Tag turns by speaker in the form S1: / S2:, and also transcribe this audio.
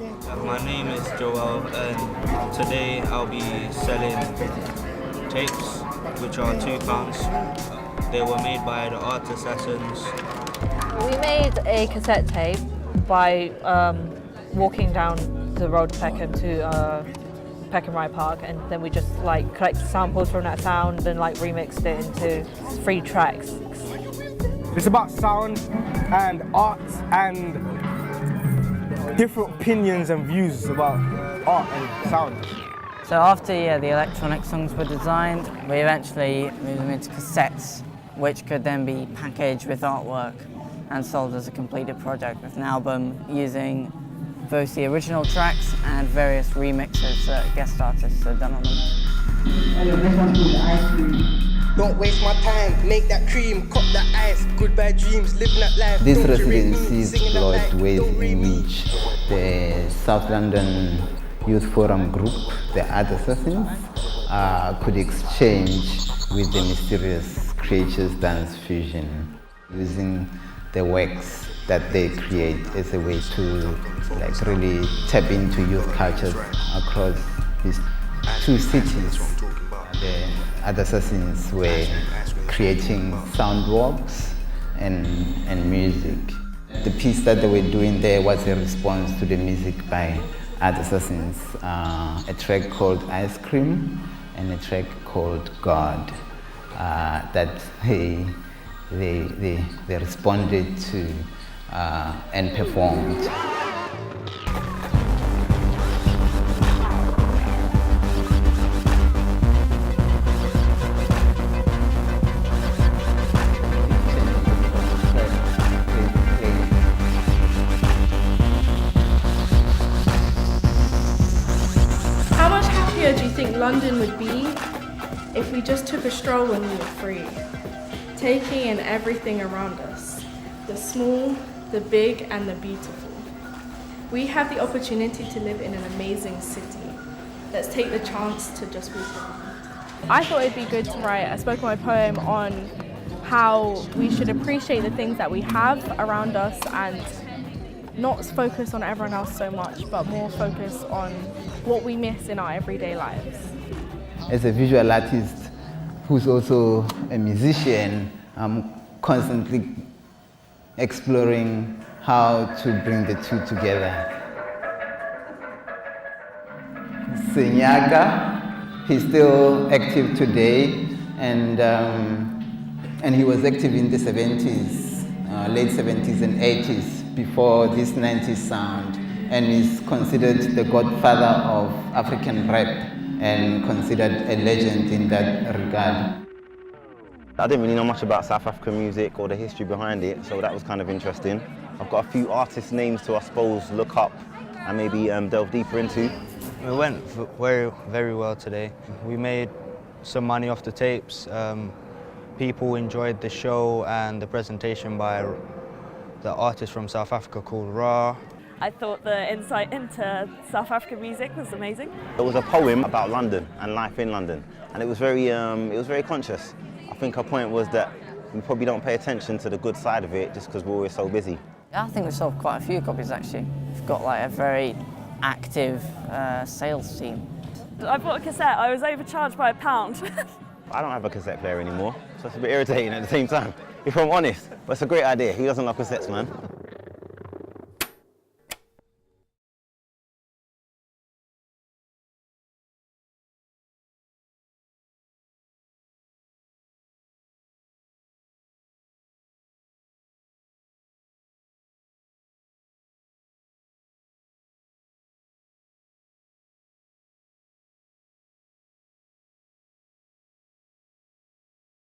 S1: My name is Joel, and today I'll be selling tapes, which are £2. They were made by the Art Assassins.
S2: We made a cassette tape by walking down the road to Peckham to Peckham Ride Park, and then we just collected samples from that sound and remixed it into 3 tracks.
S3: It's about sound and art and different opinions and views about art and sound.
S4: So after the electronic songs were designed, we eventually moved them into cassettes, which could then be packaged with artwork and sold as a completed project with an album using both the original tracks and various remixes that guest artists have done on them.
S5: Don't waste my time, make that cream, cop that ice, goodbye dreams, living that life.
S6: This residency exploits ways in which the South London Youth Forum group, the Art Assassins, could exchange with the mysterious Creatures Dance Fusion, using the works that they create as a way to really tap into youth cultures across these 2 cities. The Art Assassins were creating sound walks and music. The piece that they were doing there was a response to the music by Art Assassins, a track called Ice Cream and a track called God, that they responded to and performed.
S7: How much happier do you think London would be if we just took a stroll when we were free, taking in everything around us, the small, the big and the beautiful? We have the opportunity to live in an amazing city. Let's take the chance to just walk around.
S8: I thought it'd be good to write a spoken word poem on how we should appreciate the things that we have around us and not focus on everyone else so much, but more focus on what we miss in our everyday lives.
S6: As a visual artist who's also a musician, I'm constantly exploring how to bring the 2 together. Senyaga, he's still active today, and he was active in the 70s, late 70s and 80s, before this 90s sound, and is considered the godfather of African rap and considered a legend in that regard.
S9: I didn't really know much about South African music or the history behind it, so that was kind of interesting. I've got a few artist names to, I suppose, look up and maybe delve deeper into.
S1: It went very well today. We made some money off the tapes. People enjoyed the show and the presentation by the artist from South Africa called Ra.
S8: I thought the insight into South African music was amazing.
S9: It was a poem about London and life in London, and it was very conscious. I think her point was that we probably don't pay attention to the good side of it just because we're always so busy.
S4: I think we sold quite a few copies actually. We've got a very active sales team.
S8: I bought a cassette, I was overcharged by £1.
S9: I don't have a cassette player anymore, so it's a bit irritating at the same time, if I'm honest. But it's a great idea. Who doesn't love cassettes, man?